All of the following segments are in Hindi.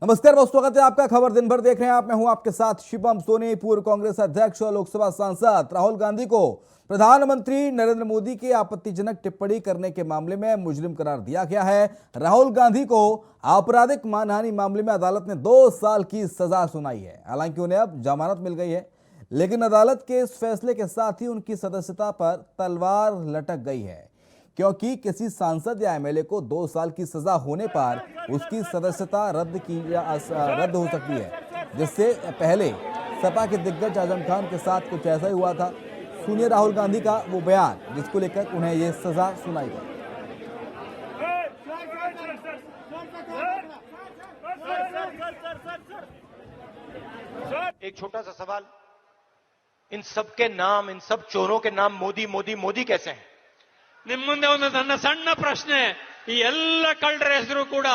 नमस्कार, बहुत स्वागत है आपका। खबर दिन भर देख रहे हैं आप। मैं हूं आपके साथ शिवम सोनी। पूर्व कांग्रेस अध्यक्ष और लोकसभा सांसद राहुल गांधी को प्रधानमंत्री नरेंद्र मोदी की आपत्तिजनक टिप्पणी करने के मामले में मुजरिम करार दिया गया है। राहुल गांधी को आपराधिक मानहानि मामले में अदालत ने 2 साल की सजा सुनाई है। हालांकि उन्हें अब जमानत मिल गई है, लेकिन अदालत के इस फैसले के साथ ही उनकी सदस्यता पर तलवार लटक गई है, क्योंकि किसी सांसद या एमएलए को 2 साल की सजा होने पर उसकी सदस्यता रद्द हो सकती है, जिससे पहले सपा के दिग्गज आजम खान के साथ कुछ ऐसा ही हुआ था। सुनिए राहुल गांधी का वो बयान जिसको लेकर उन्हें ये सजा सुनाई गई। एक छोटा सा सवाल, इन सब के नाम, इन सब चोरों के नाम मोदी मोदी मोदी कैसे हैं? ನಿಮ್ಮ ಮುಂದೆ ಒಂದು ನನ್ನ ಸಣ್ಣ ಪ್ರಶ್ನೆ, ಈ ಎಲ್ಲ ಕಳ್ಳರ ಹೆಸರು ಕೂಡ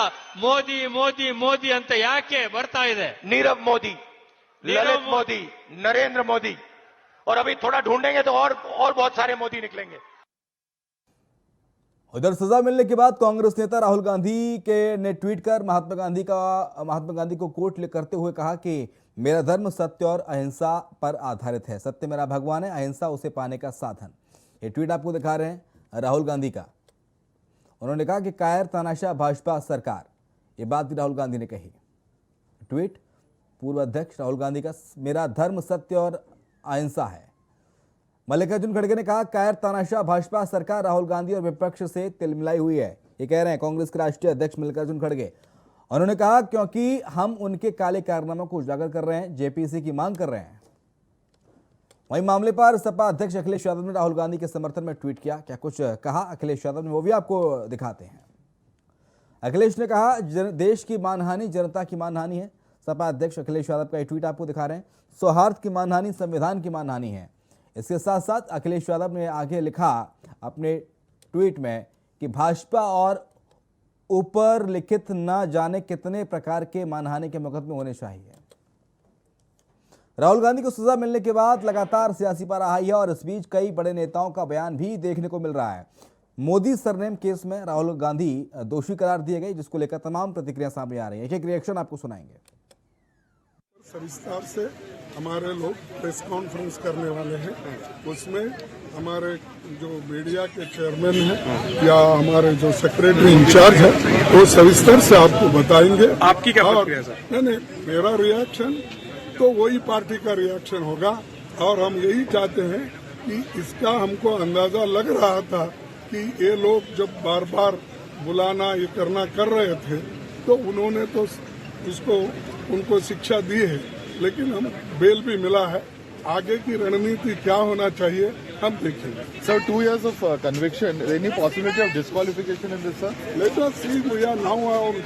ಮೋದಿ ಮೋದಿ ಮೋದಿ ಅಂತ ಯಾಕೆ ಬರ್ತಾ ಇದೆ? नीरव मोदी, ललित मोदी, नरेंद्र मोदी, और अभी थोड़ा ढूंढेंगे तो और बहुत सारे मोदी निकलेंगे। उधर सजा मिलने के बाद कांग्रेस नेता राहुल गांधी ने ट्वीट कर महात्मा गांधी को कोट करते हुए कहा कि मेरा धर्म सत्य और अहिंसा पर आधारित है। सत्य मेरा भगवान है, अहिंसा उसे पाने का साधन। ये ट्वीट आपको दिखा रहे हैं राहुल गांधी का। उन्होंने कहा कि कायर तानाशाह भाजपा सरकार, ये बात राहुल गांधी ने कही। ट्वीट पूर्व अध्यक्ष राहुल गांधी का, मेरा धर्म सत्य और अहिंसा है। मल्लिकार्जुन खड़गे ने कहा कायर तानाशाह भाजपा सरकार राहुल गांधी और विपक्ष से तिलमिलाई हुई है। ये कह रहे हैं कांग्रेस के राष्ट्रीय अध्यक्ष मल्लिकार्जुन खड़गे। उन्होंने कहा क्योंकि हम उनके काले कारनामों को उजागर कर रहे हैं, जेपीसी की मांग कर रहे हैं। वहीं मामले पर सपा अध्यक्ष अखिलेश यादव ने राहुल गांधी के समर्थन में ट्वीट किया। क्या कुछ कहा अखिलेश यादव ने, वो भी आपको दिखाते हैं। अखिलेश ने कहा देश की मानहानि जनता की मानहानि है। सपा अध्यक्ष अखिलेश यादव का ये ट्वीट आपको दिखा रहे हैं। सौहार्द की मानहानि संविधान की मानहानि है। इसके साथ साथ अखिलेश यादव ने आगे लिखा अपने ट्वीट में कि भाजपा और ऊपर लिखित न जाने कितने प्रकार के मानहानि के मुकदमे होने चाहिए। राहुल गांधी को सजा मिलने के बाद लगातार सियासी पारा हाई है और इस बीच कई बड़े नेताओं का बयान भी देखने को मिल रहा है। मोदी सरनेम केस में राहुल गांधी दोषी करार दिए गए, जिसको लेकर तमाम प्रतिक्रिया सामने आ रही है। एक रिएक्शन आपको सुनाएंगे। सविस्तार से हमारे लोग प्रेस कॉन्फ्रेंस करने वाले हैं। उसमें हमारे जो मीडिया के चेयरमैन हैं या हमारे जो सेक्रेटरी इंचार्ज है वो सविस्तर से आपको बताएंगे। आपकी क्या प्रतिक्रिया है सर? नहीं, मेरा रिएक्शन तो वही पार्टी का रिएक्शन होगा और हम यही चाहते हैं कि इसका हमको अंदाजा लग रहा था कि ये लोग जब बार बार बुलाना ये करना कर रहे थे तो उन्होंने तो इसको उनको शिक्षा दी है, लेकिन हम बेल भी मिला है। आगे की रणनीति क्या होना चाहिए हम देखेंगे। Sir, 2 years of conviction. Any possibility of disqualification in this, sir? Let us see. We are now on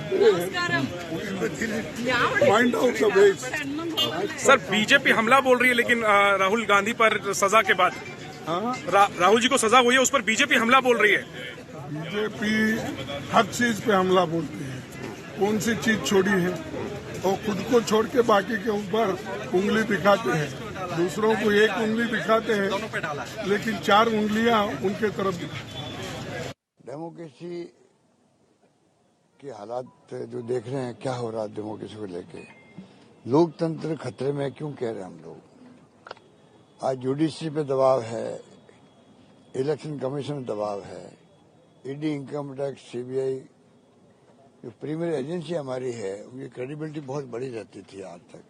find out the ways. Sir, BJP हमला बोल रही है, लेकिन राहुल गांधी पर सजा के बाद राहुल जी को सजा हुई है, उस पर बीजेपी हमला बोल रही है। बीजेपी हर चीज पे हमला बोलती है। कौन सी चीज छोड़ी है? वो खुद को छोड़ के बाकी के ऊपर उंगली दिखाते हैं, दूसरों को एक उंगली दिखाते हैं, लेकिन 4 उंगलियां उनके तरफ दिखाते। डेमोक्रेसी के हालात जो देख रहे हैं, क्या हो रहा है डेमोक्रेसी को लेके, लोकतंत्र खतरे में क्यों कह रहे हैं हम लोग। आज जुडिशरी पे दबाव है, इलेक्शन कमीशन में दबाव है, ईडी, इनकम टैक्स, सीबीआई, जो प्रीमियर एजेंसी हमारी है उनकी क्रेडिबिलिटी बहुत बड़ी रहती थी आज तक,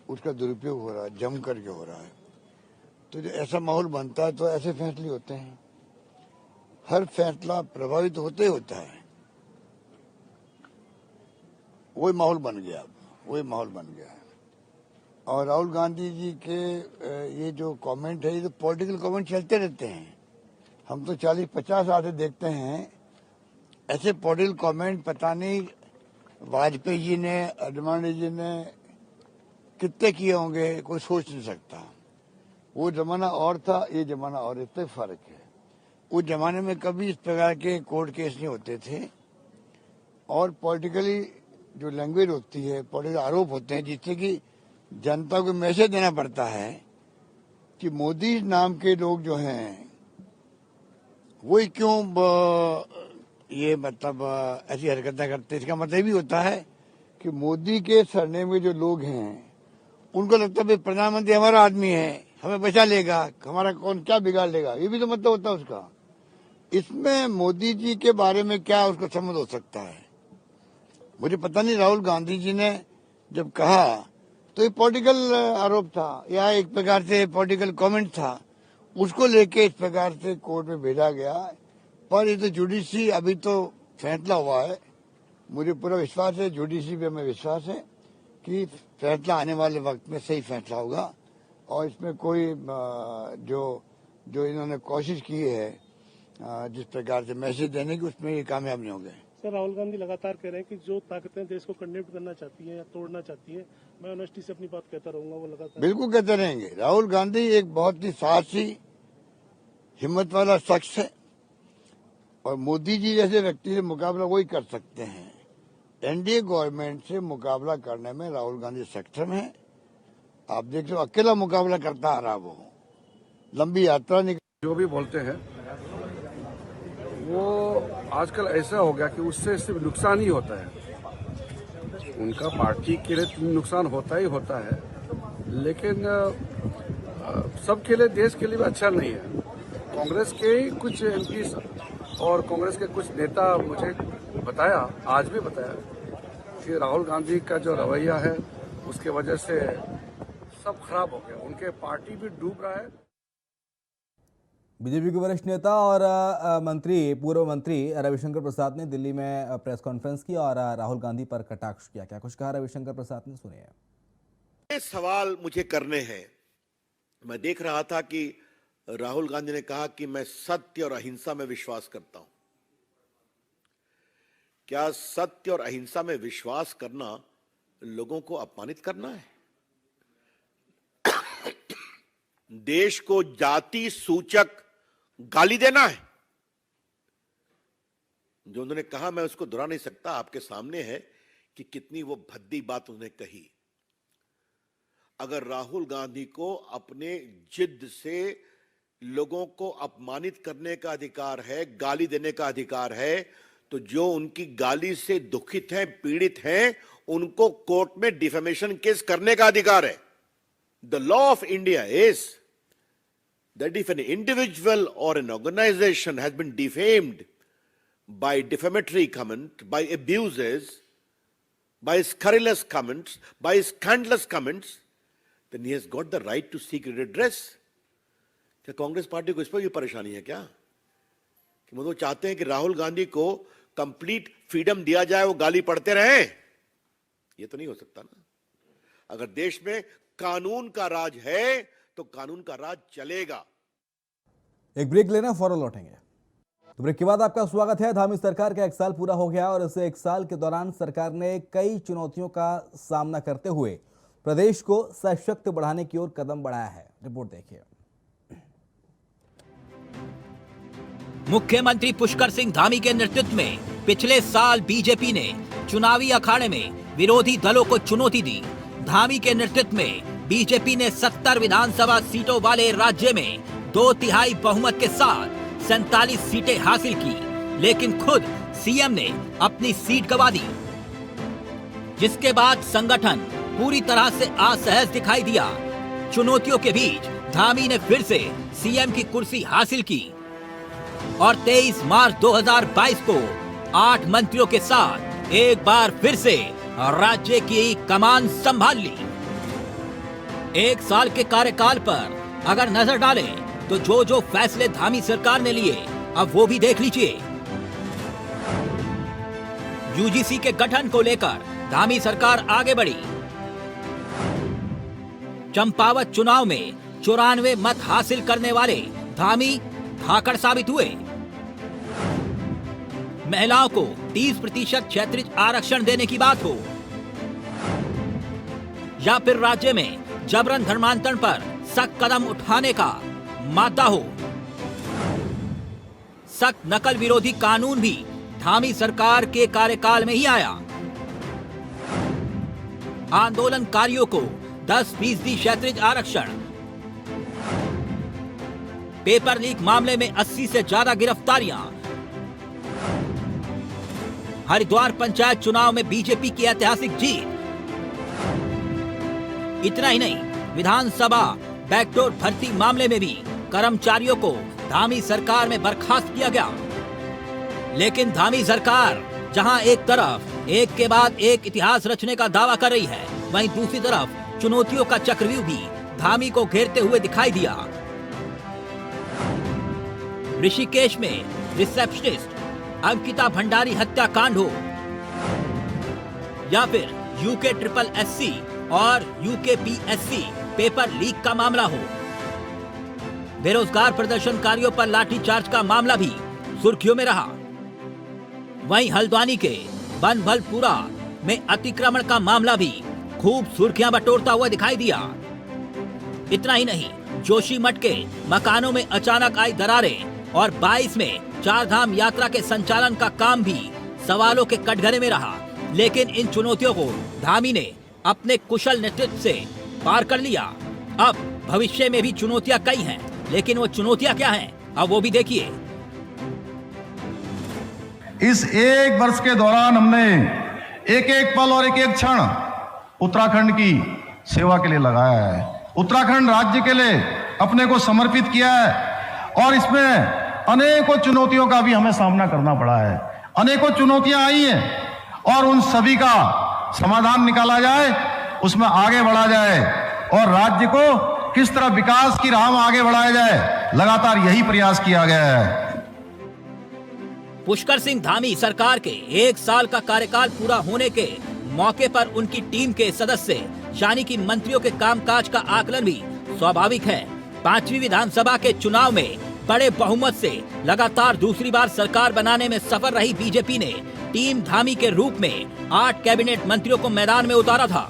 उसका दुरुपयोग हो रहा है, जम करके हो रहा है। तो जो ऐसा माहौल बनता है तो ऐसे फैसले होते हैं। हर फैसला प्रभावित होते ही होता है। वही माहौल बन गया, वही माहौल बन गया है। और राहुल गांधी जी के ये जो कमेंट है, ये तो पॉलिटिकल कमेंट चलते रहते हैं। हम तो 40-50 साल से देखते हैं ऐसे पॉलिटिकल कमेंट। पता नहीं वाजपेयी जी ने, अडवाणी जी ने कितने किए होंगे, कोई सोच नहीं सकता। वो जमाना और था, ये जमाना और, इतना फर्क है। उस जमाने में कभी इस प्रकार के कोर्ट केस नहीं होते थे और पॉलिटिकली जो लैंग्वेज होती है, पॉलिटिकल आरोप होते हैं, जिससे कि जनता को मैसेज देना पड़ता है कि मोदी नाम के लोग जो हैं वही क्यों ये मतलब ऐसी हरकतें करते। इसका मतलब भी होता है कि मोदी के सरनेम में जो लोग हैं उनको लगता है भाई प्रधानमंत्री हमारा आदमी है, हमें बचा लेगा, हमारा कौन क्या बिगाड़ लेगा, ये भी तो मतलब होता है उसका। इसमें मोदी जी के बारे में क्या उसका समझ हो सकता है? मुझे पता नहीं। राहुल गांधी जी ने जब कहा तो ये पॉलिटिकल आरोप था या एक प्रकार से पॉलिटिकल कमेंट था, उसको लेके इस प्रकार से कोर्ट में भेजा गया। पर ये तो जुडिशरी अभी तो फैसला हुआ है, मुझे पूरा विश्वास है, जुडिशरी पे हमें विश्वास है कि फैसला आने वाले वक्त में सही फैसला होगा। और इसमें कोई जो इन्होंने कोशिश की है जिस प्रकार से मैसेज देने की, उसमें ये कामयाब नहीं हो गए। सर, राहुल गांधी लगातार कह रहे हैं कि जो ताकतें देश को कंडेप्ट करना चाहती हैं या तोड़ना चाहती हैं, मैं ऑनेस्टी से अपनी बात कहता रहूंगा। वो लगातार बिल्कुल कहते रहेंगे। राहुल गांधी एक बहुत ही साहसी, हिम्मत वाला शख्स है और मोदी जी जैसे व्यक्ति से मुकाबला वही कर सकते हैं। एनडीए गवर्नमेंट से मुकाबला करने में राहुल गांधी सक्षम है। आप देख लो, अकेला मुकाबला करता आ रहा वो, लंबी यात्रा निकल। जो भी बोलते हैं वो आजकल ऐसा हो गया कि उससे सिर्फ नुकसान ही होता है। उनका पार्टी के लिए नुकसान होता ही होता है, लेकिन सबके लिए, देश के लिए भी अच्छा नहीं है। कांग्रेस के कुछ एमपी और कांग्रेस के कुछ नेता मुझे बताया, आज भी बताया, कि राहुल गांधी का जो रवैया है उसके वजह से सब खराब हो गया, उनके पार्टी भी डूब रहा है। बीजेपी के वरिष्ठ नेता और पूर्व मंत्री रविशंकर प्रसाद ने दिल्ली में प्रेस कॉन्फ्रेंस की और राहुल गांधी पर कटाक्ष किया। क्या कुछ कहा रविशंकर प्रसाद ने, सुनिए। ये सवाल मुझे करने हैं। मैं देख रहा था कि राहुल गांधी ने कहा कि मैं सत्य और अहिंसा में विश्वास करता हूं। क्या सत्य और अहिंसा में विश्वास करना लोगों को अपमानित करना है? देश को जाति सूचक गाली देना है? जो उन्होंने कहा मैं उसको दोहरा नहीं सकता, आपके सामने है कि कितनी वो भद्दी बात उन्होंने कही। अगर राहुल गांधी को अपने जिद से लोगों को अपमानित करने का अधिकार है, गाली देने का अधिकार है, तो जो उनकी गाली से दुखित हैं, पीड़ित हैं, उनको कोर्ट में डिफेमेशन केस करने का अधिकार है। The law of India is that if an individual or an organization has been defamed by defamatory comment, by abuses, by scurrilous comments, by scandalous comments, then he has got the right to seek redress. क्या कांग्रेस पार्टी को इस पर भी परेशानी है क्या कि वो चाहते हैं कि राहुल गांधी को कंप्लीट फ्रीडम दिया जाए, वो गाली पढ़ते रहे? ये तो नहीं हो सकता ना। अगर देश में कानून का राज है तो कानून का राज चलेगा। एक ब्रेक लेना, फौरन लौटेंगे। तो ब्रेक के बाद आपका स्वागत है। धामी सरकार का 1 साल पूरा हो गया और इस 1 साल के दौरान सरकार ने कई चुनौतियों का सामना करते हुए प्रदेश को सशक्त बढ़ाने की ओर कदम बढ़ाया है। रिपोर्ट देखिए। मुख्यमंत्री पुष्कर सिंह धामी के नेतृत्व में पिछले साल बीजेपी ने चुनावी अखाड़े में विरोधी दलों को चुनौती दी। धामी के नेतृत्व में बीजेपी ने 70 विधानसभा सीटों वाले राज्य में 2/3 बहुमत के साथ 47 सीटें हासिल की, लेकिन खुद सीएम ने अपनी सीट गंवा दी, जिसके बाद संगठन पूरी तरह से असहज दिखाई दिया। चुनौतियों के बीच धामी ने फिर से सीएम की कुर्सी हासिल की और 23 मार्च 2022 को 8 मंत्रियों के साथ एक बार फिर से राज्य की कमान संभाल ली। 1 साल के कार्यकाल पर अगर नजर डालें तो जो फैसले धामी सरकार ने लिए, अब वो भी देख लीजिए। यूजीसी के गठन को लेकर धामी सरकार आगे बढ़ी। चंपावत चुनाव में 94 मत हासिल करने वाले धामी धाकड़ साबित हुए। महिलाओं को 30% क्षेत्रीय आरक्षण देने की बात हो या फिर राज्य में जबरन धर्मांतरण पर सख्त कदम उठाने का मादा हो, सख्त नकल विरोधी कानून भी धामी सरकार के कार्यकाल में ही आया। आंदोलनकारियों को 10% क्षेत्रीय आरक्षण, पेपर लीक मामले में 80 से ज्यादा गिरफ्तारियां, हरिद्वार पंचायत चुनाव में बीजेपी की ऐतिहासिक जीत। इतना ही नहीं, विधानसभा बैकडोर भर्ती मामले में भी कर्मचारियों को धामी सरकार में बर्खास्त किया गया। लेकिन धामी सरकार जहां एक तरफ एक के बाद एक इतिहास रचने का दावा कर रही है, वहीं दूसरी तरफ चुनौतियों का चक्रव्यूह भी धामी को घेरते हुए दिखाई दिया। ऋषिकेश में रिसेप्शनिस्ट अंकिता भंडारी हत्याकांड हो या फिर UKSSC और UKPSC पेपर लीक का मामला हो, बेरोजगार प्रदर्शनकारियों पर लाठीचार्ज का मामला भी सुर्खियों में रहा। वहीं हल्द्वानी के बनभलपुरा में अतिक्रमण का मामला भी खूब सुर्खियां बटोरता हुआ दिखाई दिया। इतना ही नहीं, जोशीमठ के मकानों में अचानक आई दरारें और 22 में चारधाम यात्रा के संचालन का काम भी सवालों के कटघरे में रहा। लेकिन इन चुनौतियों को धामी ने अपने कुशल नेतृत्व से पार कर लिया। अब भविष्य में भी चुनौतियां कई हैं, लेकिन वो चुनौतियां क्या हैं, अब वो भी देखिए। इस एक वर्ष के दौरान हमने एक एक पल और एक एक क्षण उत्तराखंड की सेवा के लिए लगाया है, उत्तराखंड राज्य के लिए अपने को समर्पित किया है। और इसमें अनेकों चुनौतियों का भी हमें सामना करना पड़ा है, अनेकों चुनौतियां आई हैं और उन सभी का समाधान निकाला जाए, उसमें आगे बढ़ा जाए और राज्य को किस तरह विकास की राह में आगे बढ़ाया जाए, लगातार यही प्रयास किया गया है। पुष्कर सिंह धामी सरकार के 1 साल का कार्यकाल पूरा होने के मौके पर उनकी टीम के सदस्य यानी कि मंत्रियों के कामकाज का आकलन भी स्वाभाविक है। 5वीं विधानसभा के चुनाव में बड़े बहुमत से लगातार दूसरी बार सरकार बनाने में सफल रही बीजेपी ने टीम धामी के रूप में 8 कैबिनेट मंत्रियों को मैदान में उतारा था।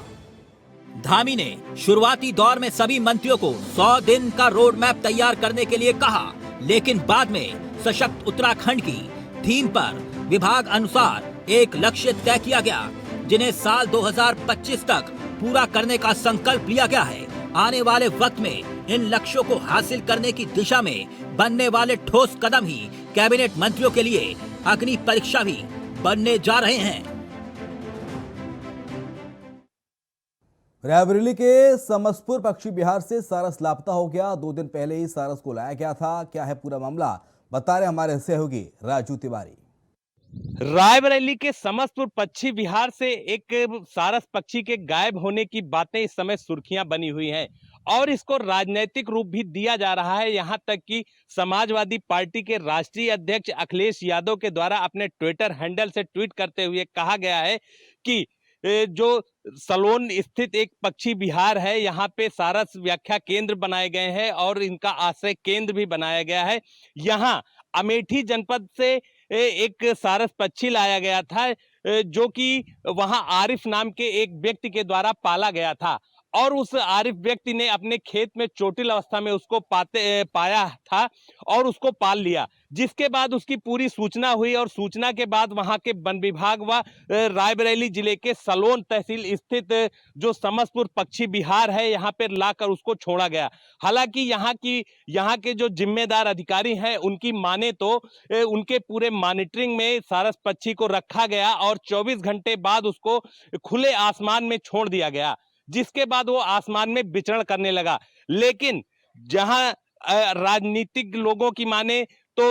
धामी ने शुरुआती दौर में सभी मंत्रियों को 100 दिन का रोड मैप तैयार करने के लिए कहा, लेकिन बाद में सशक्त उत्तराखंड की थीम पर विभाग अनुसार एक लक्ष्य तय किया गया, जिन्हें साल 2025 तक पूरा करने का संकल्प लिया गया है। आने वाले वक्त में इन लक्ष्यों को हासिल करने की दिशा में बनने वाले ठोस कदम ही कैबिनेट मंत्रियों के लिए अग्नि परीक्षा भी बनने जा रहे हैं। रायबरेली के समसपुर पक्षी बिहार से सारस लापता हो गया। 2 दिन पहले ही सारस को लाया गया था। क्या है पूरा मामला, बता रहे हमारे सहयोगी राजू तिवारी। रायबरेली के समसपुर पक्षी बिहार से एक सारस पक्षी के गायब होने की बातें इस समय सुर्खियां बनी हुई हैं और इसको राजनीतिक रूप भी दिया जा रहा है। यहां तक कि समाजवादी पार्टी के राष्ट्रीय अध्यक्ष अखिलेश यादव के द्वारा अपने ट्विटर हैंडल से ट्वीट करते हुए कहा गया है कि जो सलोन स्थित एक पक्षी विहार है, यहाँ पे सारस व्याख्या केंद्र बनाए गए हैं और इनका आश्रय केंद्र भी बनाया गया है। यहाँ अमेठी जनपद से एक सारस पक्षी लाया गया था, जो कि वहाँ आरिफ नाम के एक व्यक्ति के द्वारा पाला गया था और उस आरिफ व्यक्ति ने अपने खेत में चोटिल अवस्था में उसको पाया था और उसको पाल लिया, जिसके बाद उसकी पूरी सूचना हुई और सूचना के बाद वहां के वन विभाग व रायबरेली जिले के सलोन तहसील स्थित जो समसपुर पक्षी विहार है यहाँ पर लाकर उसको छोड़ा गया। हालांकि यहाँ के जो जिम्मेदार अधिकारी हैं उनकी माने तो उनके पूरे मॉनिटरिंग में सारस पक्षी को रखा गया और 24 घंटे बाद उसको खुले आसमान में छोड़ दिया गया, जिसके बाद वो आसमान में विचरण करने लगा। लेकिन जहां राजनीतिक लोगों की माने तो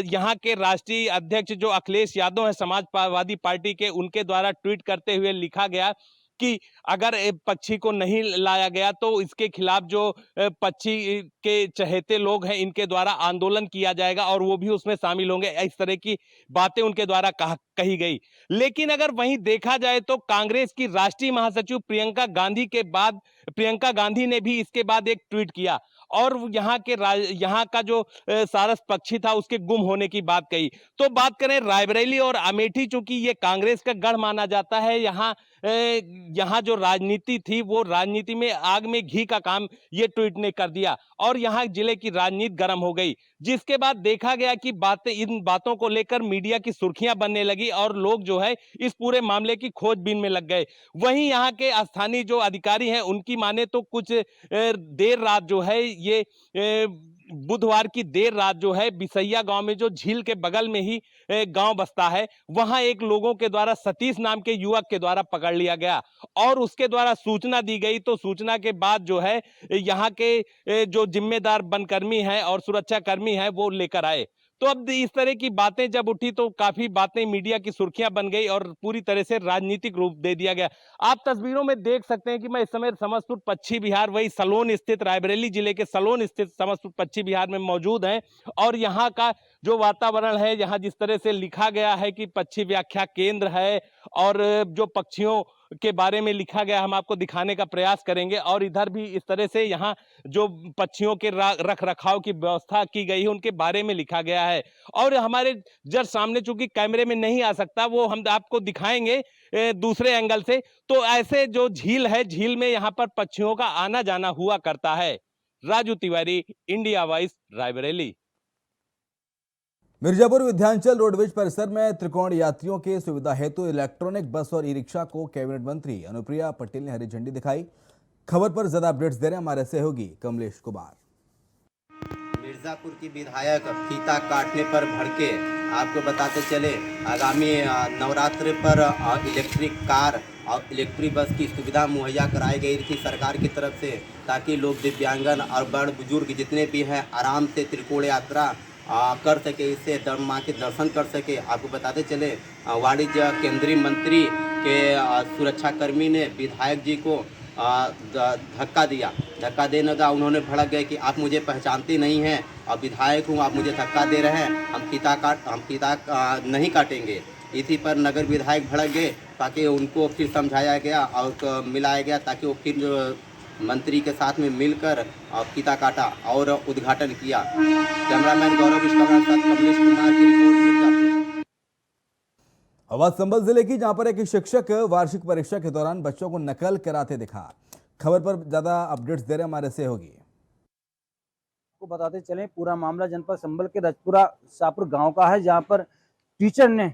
यहाँ के राष्ट्रीय अध्यक्ष जो अखिलेश यादव हैं समाजवादी पार्टी के, उनके द्वारा ट्वीट करते हुए लिखा गया कि अगर पक्षी को नहीं लाया गया तो इसके खिलाफ जो पक्षी के चहेते लोग हैं इनके द्वारा आंदोलन किया जाएगा और वो भी उसमें शामिल होंगे। इस तरह की बातें उनके द्वारा कही गई। लेकिन अगर वहीं देखा जाए तो कांग्रेस की राष्ट्रीय महासचिव प्रियंका गांधी ने भी इसके बाद एक ट्वीट किया और यहाँ का जो सारस पक्षी था उसके गुम होने की बात कही। तो बात करें रायबरेली और अमेठी, चूंकि ये कांग्रेस का गढ़ माना जाता है, यहाँ जो राजनीति थी वो राजनीति में आग में घी का काम ये ट्वीट ने कर दिया और यहाँ जिले की राजनीति गर्म हो गई, जिसके बाद देखा गया कि इन बातों को लेकर मीडिया की सुर्खियां बनने लगी और लोग जो है इस पूरे मामले की खोजबीन में लग गए। वहीं यहाँ के स्थानीय जो अधिकारी हैं उनकी माने तो कुछ देर रात जो है ये बुधवार की देर रात जो है बिसैया गांव में, जो झील के बगल में ही गांव बसता है, वहां एक लोगों के द्वारा सतीश नाम के युवक के द्वारा पकड़ लिया गया और उसके द्वारा सूचना दी गई। तो सूचना के बाद जो है यहाँ के जो जिम्मेदार वनकर्मी हैं और सुरक्षा कर्मी हैं वो लेकर आए। तो अब इस तरह की बातें जब उठी तो काफी बातें मीडिया की सुर्खियां बन गई और पूरी तरह से राजनीतिक रूप दे दिया गया। आप तस्वीरों में देख सकते हैं कि मैं इस समय समस्तीपुर पश्चिम बिहार, वही सलोन स्थित, रायबरेली जिले के सलोन स्थित समस्तीपुर पश्चिम बिहार में मौजूद हैं और यहाँ का जो वातावरण है, यहाँ जिस तरह से लिखा गया है कि पक्षी व्याख्या केंद्र है और जो पक्षियों के बारे में लिखा गया हम आपको दिखाने का प्रयास करेंगे। और इधर भी इस तरह से यहाँ जो पक्षियों के रख रखाव की व्यवस्था की गई है उनके बारे में लिखा गया है। और हमारे जस्ट सामने, चूंकि कैमरे में नहीं आ सकता, वो हम आपको दिखाएंगे दूसरे एंगल से। तो ऐसे जो झील है, झील में यहाँ पर पक्षियों का आना जाना हुआ करता है। Raju Tiwari, India voice, Raebareli. Mirzapur Vindhyachal roadways परिसर में त्रिकोण यात्रियों के सुविधा हेतु इलेक्ट्रॉनिक बस और ई रिक्शा को कैबिनेट मंत्री अनुप्रिया पटेल ने हरी झंडी दिखाई। खबर पर ज्यादा अपडेट्स दे रहे हैं हमारे सहयोगी कमलेश कुमार। मिर्जापुर की विधायक फीता काटने पर भड़के। आपको बताते चले, आगामी नवरात्र पर इलेक्ट्रिक कार और इलेक्ट्रिक बस की सुविधा मुहैया कराई गई थी सरकार की तरफ से, ताकि लोग दिव्यांगन और बड़ बुजुर्ग जितने भी हैं आराम से त्रिकोण यात्रा कर सके, इससे माँ के दर्शन कर सके। आपको बताते चले, वाणिज्य केंद्रीय मंत्री के सुरक्षाकर्मी ने विधायक जी को धक्का दिया। धक्का देने का उन्होंने भड़क गए कि आप मुझे पहचानते नहीं हैं और विधायक हूँ, आप मुझे धक्का दे रहे हैं, हम फीता नहीं काटेंगे। इसी पर नगर विधायक भड़क गए, ताकि उनको फिर समझाया गया और मिलाया गया, ताकि वो फिर मंत्री के साथ में मिलकर फीता काटा और उद्घाटन किया। कैमरामैन गौरव विश्वकर्मा के साथ कमलेश कुमार की रिपोर्ट मिर्जापुर। आवाज संभल जिले की, जहां पर एक शिक्षक वार्षिक परीक्षा के दौरान बच्चों को नकल कराते दिखा। खबर पर ज्यादा अपडेट्स दे रहे हमारे सहयोगी। को बताते चलें, पूरा मामला जनपद संभल के रजपुरा शाहपुर गांव का है, जहां पर टीचर ने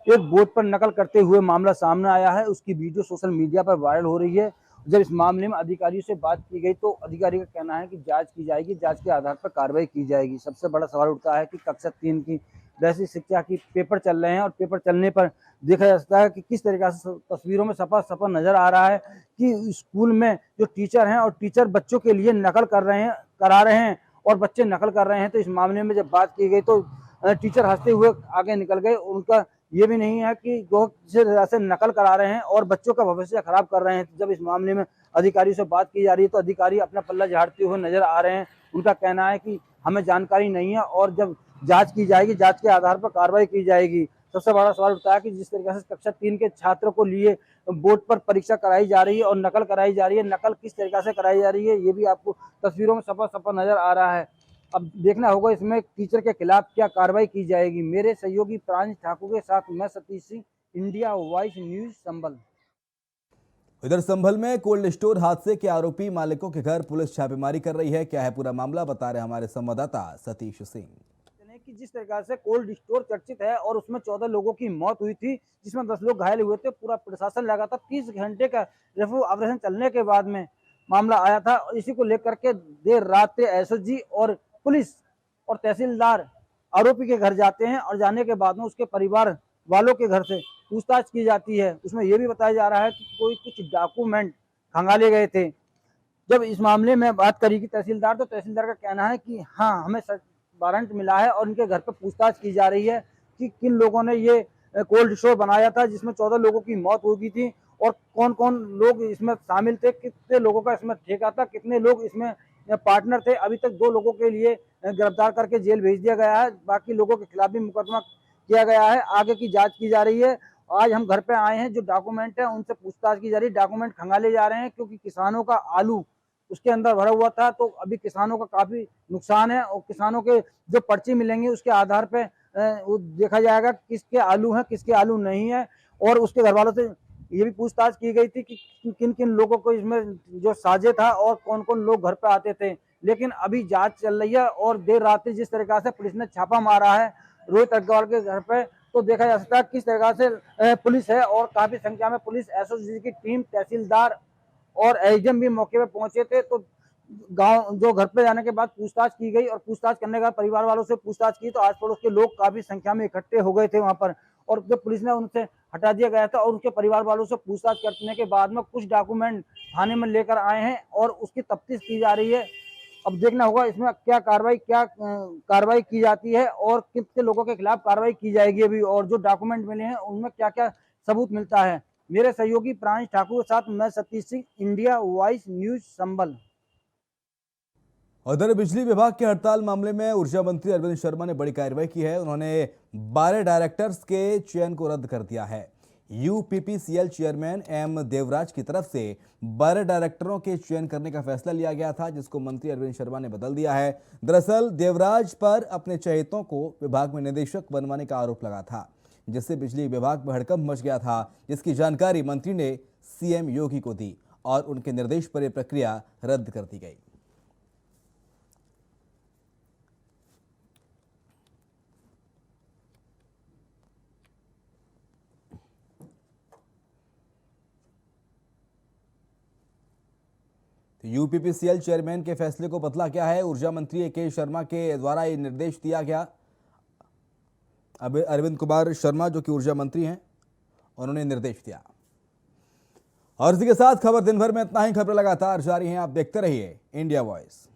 एक बोर्ड पर नकल करते हुए मामला सामने आया है। उसकी वीडियो सोशल मीडिया पर वायरल हो रही है। जब इस मामले में अधिकारियों से बात की गई तो अधिकारी का कहना है कि जांच की जाएगी, जांच के आधार पर कार्रवाई की जाएगी। सबसे बड़ा सवाल उठता है कि कक्षा 3 की वैसी शिक्षा की पेपर चल रहे हैं और पेपर चलने पर देखा जा सकता है कि किस तरीके से तस्वीरों में सफा नजर आ रहा है कि स्कूल में जो टीचर हैं और टीचर बच्चों के लिए नकल करा रहे हैं और बच्चे नकल कर रहे हैं। तो इस मामले में जब बात की गई तो टीचर हंसते हुए आगे निकल गए। उनका ये भी नहीं है कि जो से नकल करा रहे हैं और बच्चों का भविष्य खराब कर रहे हैं। जब इस मामले में अधिकारियों से बात की जा रही है तो अधिकारी अपना पल्ला झाड़ते हुए नजर आ रहे हैं। उनका कहना है कि हमें जानकारी नहीं है और जब जांच की जाएगी, जांच के आधार पर कार्रवाई की जाएगी। सबसे बड़ा सवाल उठता है कि जिस तरीके से कक्षा 3 के छात्र को लिए बोर्ड पर परीक्षा कराई जा रही है और नकल कराई जा रही है, नकल किस तरीके से कराई जा रही है ये भी आपको तस्वीरों में सफा नजर आ रहा है। अब देखना होगा इसमें टीचर के खिलाफ क्या कार्रवाई की जाएगी। मेरे सहयोगी प्रांश ठाकुर के साथ मैं Satish Singh, India Voice News Sambhal. इधर संभल में कोल्ड स्टोर हादसे के आरोपी मालिकों के घर पुलिस छापेमारी कर रही है। क्या है पूरा मामला, बता रहे हमारे संवाददाता सतीश सिंह। कि जिस तरीके से कोल्ड स्टोर चर्चित है और उसमें 14 लोगों की मौत हुई थी, जिसमें 10 लोग घायल हुए थे। पूरा प्रशासन लगातार 30 घंटे का रेस्क्यू ऑपरेशन चलने के बाद में मामला आया था। इसी को लेकर के देर रात एसओजी और पुलिस और तहसीलदार आरोपी के घर जाते हैं और जाने के बाद में उसके परिवार वालों के घर से पूछताछ की जाती है। उसमें यह भी बताया जा रहा है कि कोई कुछ डॉक्यूमेंट खंगाले गए थे। जब इस मामले में बात करी कि तहसीलदार, तो तहसीलदार का कहना है कि हाँ, हमें वारंट मिला है और उनके घर पर पूछताछ की जा रही है कि किन लोगों ने ये कोल्ड स्टोर बनाया था जिसमें 14 लोगों की मौत हो गई थी और कौन कौन लोग इसमें शामिल थे, कितने लोगों का इसमें ठेका था, कितने लोग इसमें पार्टनर थे। अभी तक 2 लोगों के लिए गिरफ्तार करके जेल भेज दिया गया है। बाकी लोगों के खिलाफ भी मुकदमा किया गया है। आगे की जांच की जा रही है। आज हम घर पे आए हैं, जो डॉक्यूमेंट है उनसे पूछताछ की जा रही है। डॉक्यूमेंट खंगाले जा रहे हैं क्योंकि किसानों का आलू उसके अंदर भरा हुआ था, तो अभी किसानों का काफी नुकसान है और किसानों के जो पर्ची मिलेंगे उसके आधार पे देखा जाएगा किसके आलू हैं, किसके आलू नहीं है। और उसके घर वालों से ये भी पूछताछ की गई थी कि किन किन लोगों को इसमें जो साझे था और कौन कौन लोग घर पे आते थे। लेकिन अभी जांच चल रही है और देर रात जिस तरीके से पुलिस ने छापा मारा है रोहित अग्रवाल के घर पे, तो देखा जा सकता है किस तरह से पुलिस है और काफी संख्या में पुलिस, एसओजी की टीम, तहसीलदार और एसडीएम भी मौके पे पहुंचे थे। तो गांव जो घर पे जाने के बाद पूछताछ की गई और पूछताछ करने के बाद परिवार वालों से पूछताछ की तो आस पड़ोस के लोग काफी संख्या में इकट्ठे हो गए थे वहां पर, और जब पुलिस ने उनसे हटा दिया गया था और उनके परिवार वालों से पूछताछ करने के बाद में कुछ डॉक्यूमेंट थाने में लेकर आए हैं और उसकी तफ्तीश की जा रही है। अब देखना होगा इसमें क्या कार्रवाई की जाती है और कितने लोगों के खिलाफ कार्रवाई की जाएगी अभी, और जो डॉक्यूमेंट मिले हैं उनमें क्या क्या सबूत मिलता है। मेरे सहयोगी प्रांश ठाकुर के साथ मैं Satish Singh, India Voice News Sambhal. उधर बिजली विभाग के हड़ताल मामले में ऊर्जा मंत्री अरविंद शर्मा ने बड़ी कार्रवाई की है। उन्होंने 12 डायरेक्टर्स के चयन को रद्द कर दिया है। यूपीपीसीएल चेयरमैन एम देवराज की तरफ से 12 डायरेक्टरों के चयन करने का फैसला लिया गया था, जिसको मंत्री अरविंद शर्मा ने बदल दिया है। दरअसल देवराज पर अपने चहेतों को विभाग में निदेशक बनवाने का आरोप लगा था, जिससे बिजली विभाग में हड़कंप मच गया था, जिसकी जानकारी मंत्री ने सीएम योगी को दी और उनके निर्देश पर यह प्रक्रिया रद्द कर दी गई। यूपीपीसीएल चेयरमैन के फैसले को बदला क्या है? ऊर्जा मंत्री ए.के. शर्मा के द्वारा ये निर्देश दिया गया। अब अरविंद कुमार शर्मा जो कि ऊर्जा मंत्री हैं, उन्होंने निर्देश दिया। और इसी के साथ खबर दिन भर में इतना ही। खबरें लगातार जारी हैं, आप देखते रहिए इंडिया वॉइस।